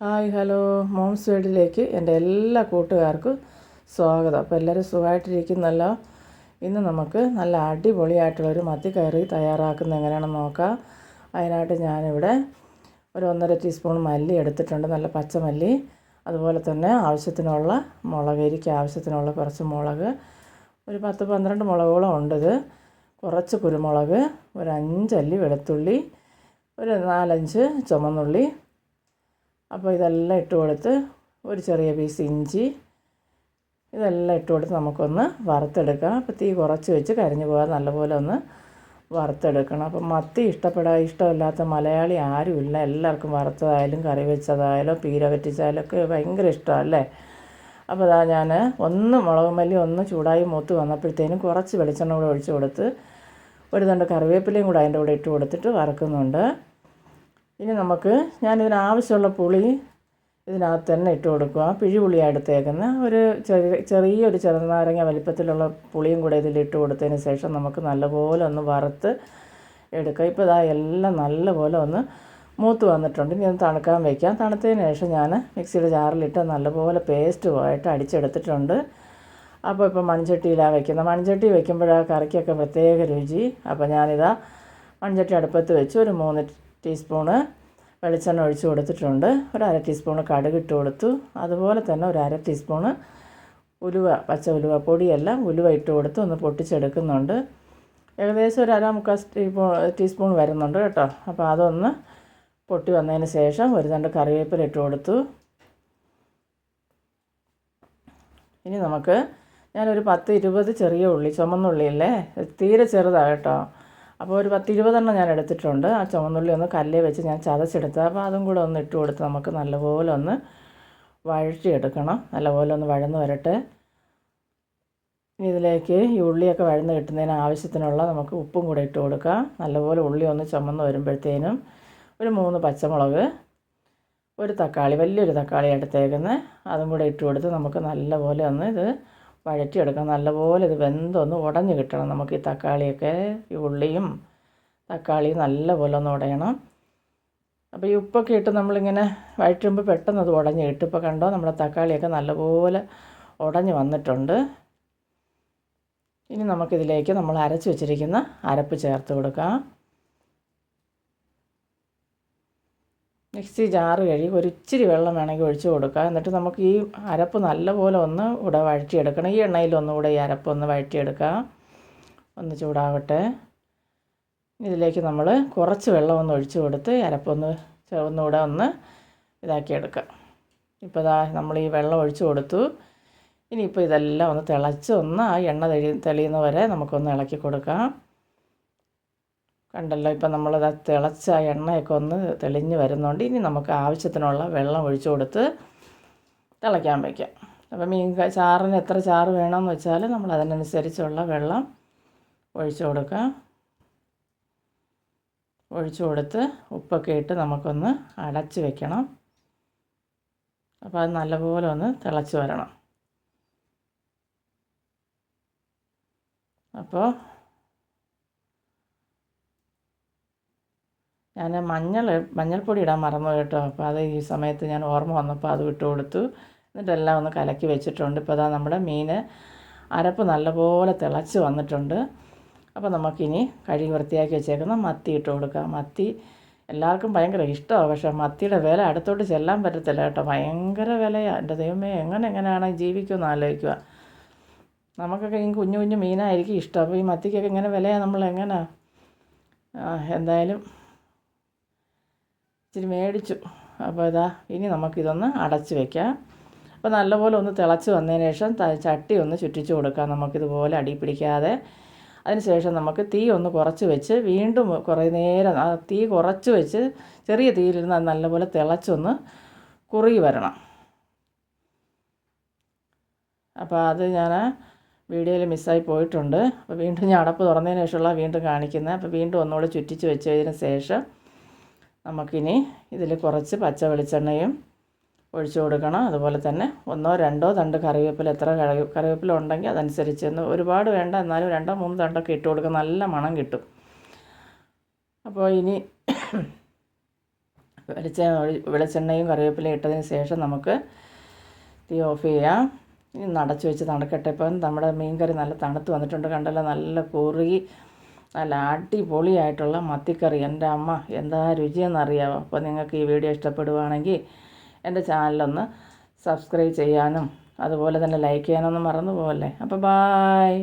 Hi hello moms വീഡിയോയിലേക്ക് എൻ്റെ എല്ലാ കൂട്ടുകാർക്കും സ്വാഗതം. അപ്പോൾ എല്ലാവരും സുഖമായിട്ടിരിക്കുന്നല്ലോ. ഇന്ന് നമുക്ക് നല്ല അടിപൊളിയായിട്ടുള്ളൊരു മത്തിക്കറി തയ്യാറാക്കുന്നത് എങ്ങനെയാണെന്ന് നോക്കാം. അതിനായിട്ട് ഞാനിവിടെ ഒരു 1.5 ടീസ്പൂൺ മല്ലി എടുത്തിട്ടുണ്ട്, നല്ല പച്ചമല്ലി. അതുപോലെ തന്നെ ആവശ്യത്തിനുള്ള മുളക്, എരിക്ക് ആവശ്യത്തിനുള്ള കുറച്ച് മുളക്, ഒരു 10-12 മുളകോളം ഉണ്ടിത്. കുറച്ച് കുരുമുളക്, ഒരു 5 അല്ലി വെളുത്തുള്ളി, ഒരു 4-5 ചുമന്നുള്ളി. അപ്പോൾ ഇതെല്ലാം ഇട്ട് കൊടുത്ത് ഒരു ചെറിയ പീസ് ഇഞ്ചി, ഇതെല്ലാം ഇട്ട് കൊടുത്ത് നമുക്കൊന്ന് വറുത്തെടുക്കാം. അപ്പോൾ തീ കുറച്ച് വെച്ച് കരിഞ്ഞു പോകാതെ നല്ലപോലെ ഒന്ന് വറുത്തെടുക്കണം. അപ്പം മത്തി ഇഷ്ടമില്ലാത്ത മലയാളി ആരുമില്ല. എല്ലാവർക്കും വറുത്തതായാലും കറി വെച്ചതായാലും പീര വറ്റിച്ചായാലും ഒക്കെ ഭയങ്കര ഇഷ്ടമല്ലേ. അപ്പോൾ അതാ ഞാൻ മുളക് മല്ലി ചൂടായി മൂത്ത് വന്നപ്പോഴത്തേനും കുറച്ച് വെളിച്ചെണ്ണ കൂടെ ഒഴിച്ച് കൊടുത്ത് ഒരു തണ്ട് കറിവേപ്പിലയും കൂടെ അതിൻ്റെ കൂടെ ഇട്ട് കൊടുത്തിട്ട് വറുക്കുന്നുണ്ട്. ഇനി ഞാനിതിനാവശ്യമുള്ള പുളി ഇതിനകത്ത് തന്നെ ഇട്ട് കൊടുക്കുക. പിഴിപുളിയാണ് എടുത്തേക്കുന്നത്. ഒരു ചെറിയൊരു ചെറുനാരങ്ങ വലിപ്പത്തിലുള്ള പുളിയും കൂടെ ഇതിലിട്ട് കൊടുത്തതിന് ശേഷം നമുക്ക് നല്ലപോലെ ഒന്ന് വറുത്ത് എടുക്കുക. ഇപ്പോൾ ഇതാ എല്ലാം നല്ലപോലെ ഒന്ന് മൂത്ത് വന്നിട്ടുണ്ട്. ഇനി ഒന്ന് തണുക്കാൻ വയ്ക്കാം. തണുത്തതിന് ശേഷം ഞാൻ മിക്സിയുടെ ജാറിലിട്ട് നല്ലപോലെ പേസ്റ്റ് ആയിട്ട് അടിച്ചെടുത്തിട്ടുണ്ട്. അപ്പോൾ ഇപ്പോൾ മൺചട്ടിയിലാണ് വയ്ക്കുന്നത്. മൺചട്ടി വയ്ക്കുമ്പോഴാണ് കറിക്കൊക്കെ പ്രത്യേക രുചി. അപ്പോൾ ഞാനിതാ മൺചട്ടി അടുപ്പത്ത് വെച്ച് ഒരു 3 ടീസ്പൂണ് വെളിച്ചെണ്ണ ഒഴിച്ച് കൊടുത്തിട്ടുണ്ട്. ഒരു 1/2 ടീസ്പൂണ് കടുക് ഇട്ട് കൊടുത്തു. അതുപോലെ തന്നെ ഒരു 1/2 ടീസ്പൂണ് പച്ച ഉലുവ പൊടിയല്ല, ഉലുവ ഇട്ട് കൊടുത്ത് ഒന്ന് പൊട്ടിച്ചെടുക്കുന്നുണ്ട്. ഏകദേശം ഒരു 1/4 ടീസ്പൂൺ വരുന്നുണ്ട് കേട്ടോ. അപ്പോൾ അതൊന്ന് പൊട്ടി വന്നതിന് ശേഷം ഒരു തണ്ട് കറിവേപ്പില ഇട്ട് കൊടുത്തു. ഇനി ഞാനൊരു 10-20 ചെറിയ ഉള്ളി, ചുമന്നുള്ളിയല്ലേ, തീരെ ചെറുതാണ് കേട്ടോ. അപ്പോൾ ഒരു 10-20 ഞാൻ എടുത്തിട്ടുണ്ട്. ആ ചുവന്നുള്ളി ഒന്ന് കല്ലേ വെച്ച് ഞാൻ ചതച്ചെടുത്തത്. അപ്പോൾ അതും കൂടെ ഒന്ന് ഇട്ട് കൊടുത്ത് നമുക്ക് നല്ലപോലെ ഒന്ന് വഴറ്റിയെടുക്കണം. നല്ലപോലെ ഒന്ന് വഴന്ന് വരട്ടെ. ഇതിലേക്ക് ഈ ഉള്ളിയൊക്കെ വഴന്ന് കിട്ടുന്നതിന് ആവശ്യത്തിനുള്ള നമുക്ക് ഉപ്പും കൂടെ ഇട്ട് കൊടുക്കാം. നല്ലപോലെ ഉള്ളി ഒന്ന് ചുമന്ന് വരുമ്പോഴത്തേനും ഒരു 3 പച്ചമുളക്, ഒരു തക്കാളി, വലിയൊരു തക്കാളി എടുത്തേക്കുന്നത്, അതും കൂടെ ഇട്ട് കൊടുത്ത് നമുക്ക് നല്ലപോലെ ഒന്ന് ഇത് വഴറ്റിയെടുക്കണം. നല്ലപോലെ ഇത് വെന്തൊന്ന് ഉടഞ്ഞ് കിട്ടണം. നമുക്ക് ഈ തക്കാളിയൊക്കെ, ഈ ഉള്ളിയും തക്കാളിയും നല്ലപോലെ ഒന്ന് ഉടയണം. അപ്പോൾ ഈ ഉപ്പൊക്കെ ഇട്ട് നമ്മളിങ്ങനെ വഴറ്റുമ്പോൾ പെട്ടെന്ന് അത് ഉടഞ്ഞ് കിട്ടും. ഇപ്പോൾ കണ്ടോ, നമ്മുടെ തക്കാളിയൊക്കെ നല്ലപോലെ ഉടഞ്ഞ് വന്നിട്ടുണ്ട്. ഇനി നമുക്കിതിലേക്ക് നമ്മൾ അരച്ച് വെച്ചിരിക്കുന്ന അരപ്പ് ചേർത്ത് കൊടുക്കാം. മിക്സി ജാറ് കഴുകി ഒരു ഇച്ചിരി വെള്ളം വേണമെങ്കിൽ ഒഴിച്ച് കൊടുക്കുക. എന്നിട്ട് നമുക്ക് ഈ അരപ്പ് നല്ലപോലെ ഒന്ന് ഇവിടെ വഴറ്റിയെടുക്കണം. ഈ എണ്ണയിൽ ഒന്നുകൂടെ ഈ അരപ്പ് ഒന്ന് വഴറ്റിയെടുക്കുക. ഒന്ന് ചൂടാവട്ടെ. ഇതിലേക്ക് നമ്മൾ കുറച്ച് വെള്ളം ഒന്ന് ഒഴിച്ച് കൊടുത്ത് ഒന്നുകൂടെ ഒന്ന് ഇതാക്കിയെടുക്കുക. ഇപ്പോൾ നമ്മൾ ഈ വെള്ളം ഒഴിച്ച് കൊടുത്തു. ഇനിയിപ്പോൾ ഇതെല്ലാം ഒന്ന് തിളച്ച് ആ എണ്ണ തെളിയുന്ന വരെ നമുക്കൊന്ന് ഇളക്കി കൊടുക്കാം. കണ്ടല്ലോ, ഇപ്പം നമ്മളിത് തിളച്ച എണ്ണയൊക്കെ ഒന്ന് തെളിഞ്ഞ് വരുന്നുണ്ട്. ഇനി നമുക്ക് ആവശ്യത്തിനുള്ള വെള്ളം ഒഴിച്ച് കൊടുത്ത് തിളയ്ക്കാൻ വയ്ക്കാം. അപ്പം ചാറിന് എത്ര ചാറ് വേണമെന്ന് വെച്ചാൽ നമ്മൾ അതിനനുസരിച്ചുള്ള വെള്ളം ഒഴിച്ച് കൊടുക്കാം. ഒഴിച്ച് കൊടുത്ത് ഉപ്പൊക്കെ ഇട്ട് നമുക്കൊന്ന് അടച്ച് വെക്കണം. അപ്പോൾ അത് നല്ലപോലെ ഒന്ന് തിളച്ച് വരണം. അപ്പോൾ ഞാൻ മഞ്ഞൾപ്പൊടി ഇടാൻ മറന്നു കേട്ടോ. അപ്പോൾ അത് ഈ സമയത്ത് ഞാൻ ഓർമ്മ വന്നപ്പോൾ അത് ഇട്ട് കൊടുത്തു. എന്നിട്ടെല്ലാം ഒന്ന് കലക്കി വെച്ചിട്ടുണ്ട്. ഇപ്പോൾ അതാ നമ്മുടെ മീൻ അരപ്പ് നല്ലപോലെ തിളച്ച് വന്നിട്ടുണ്ട്. അപ്പോൾ നമുക്കിനി കഴുകി വൃത്തിയാക്കി വെച്ചേക്കുന്ന മത്തി ഇട്ട് കൊടുക്കാം. മത്തി എല്ലാവർക്കും ഭയങ്കര ഇഷ്ടമാണ്. പക്ഷേ മത്തിയുടെ വില അടുത്തോട്ട് ചെല്ലാൻ പറ്റത്തില്ല കേട്ടോ. ഭയങ്കര വിലയാണ്. എൻ്റെ ദൈവമേ, എങ്ങനെയാണ് ജീവിക്കുമെന്ന് ആലോചിക്കുക. നമുക്കൊക്കെ ഈ കുഞ്ഞു കുഞ്ഞു മീനായിരിക്കും ഇഷ്ടം. അപ്പോൾ ഈ മത്തിക്കൊക്കെ ഇങ്ങനെ വിലയാണ്. നമ്മൾ എന്തായാലും ഇച്ചിരി മേടിച്ചു. അപ്പോൾ ഇനി നമുക്കിതൊന്ന് അടച്ച് വയ്ക്കാം. അപ്പോൾ നല്ലപോലെ ഒന്ന് തിളച്ച് വന്നതിന് ശേഷം ചട്ടി ഒന്ന് ചുറ്റിച്ച് കൊടുക്കാം. നമുക്കിതുപോലെ അടി പിടിക്കാതെ. അതിന് ശേഷം നമുക്ക് തീ ഒന്ന് കുറച്ച് വെച്ച് വീണ്ടും കുറേ നേരം തീ കുറച്ച് വെച്ച് ചെറിയ തീയിലിരുന്ന് അത് നല്ലപോലെ തിളച്ചൊന്ന് കുറുകി വരണം. അപ്പോൾ അത് ഞാൻ വീഡിയോയിൽ മിസ്സായി പോയിട്ടുണ്ട്. അപ്പോൾ വീണ്ടും ഞാൻ അടപ്പ് തുറന്നതിന് ശേഷമുള്ള വീണ്ടും കാണിക്കുന്നത്. അപ്പോൾ വീണ്ടും ഒന്നുകൂടെ ചുറ്റിച്ച് വെച്ചതിന് ശേഷം നമുക്കിനി ഇതിൽ കുറച്ച് പച്ച വെളിച്ചെണ്ണയും ഒഴിച്ച് കൊടുക്കണം. അതുപോലെ തന്നെ 1-2 തണ്ട് കറിവേപ്പില, എത്ര കറിവേപ്പില ഉണ്ടെങ്കിൽ അതനുസരിച്ച്, ഒരുപാട് വേണ്ട, എന്നാലും 2-3 തണ്ടൊക്കെ ഇട്ട് കൊടുക്കുക. നല്ല മണം കിട്ടും. അപ്പോൾ ഇനി വെളിച്ചെണ്ണയും കറിവേപ്പിലയും ഇട്ടതിന് ശേഷം നമുക്ക് തീ ഓഫ് ചെയ്യാം. ഇനി അടച്ച് വെച്ച് തണുക്കട്ടെ. ഇപ്പം നമ്മുടെ മീൻകറി നല്ല തണുത്ത് വന്നിട്ടുണ്ട്, കണ്ടല്ലോ, നല്ല കുറുകി നല്ല അടിപൊളിയായിട്ടുള്ള മത്തിക്കറി. എൻ്റെ അമ്മ എന്താ രുചിയെന്നറിയാമോ? അപ്പോൾ നിങ്ങൾക്ക് ഈ വീഡിയോ ഇഷ്ടപ്പെടുവാണെങ്കിൽ എൻ്റെ ചാനലൊന്ന് സബ്സ്ക്രൈബ് ചെയ്യാനും അതുപോലെ തന്നെ ലൈക്ക് ചെയ്യാനൊന്നും മറന്നു പോകല്ലേ. അപ്പോൾ ബായ്.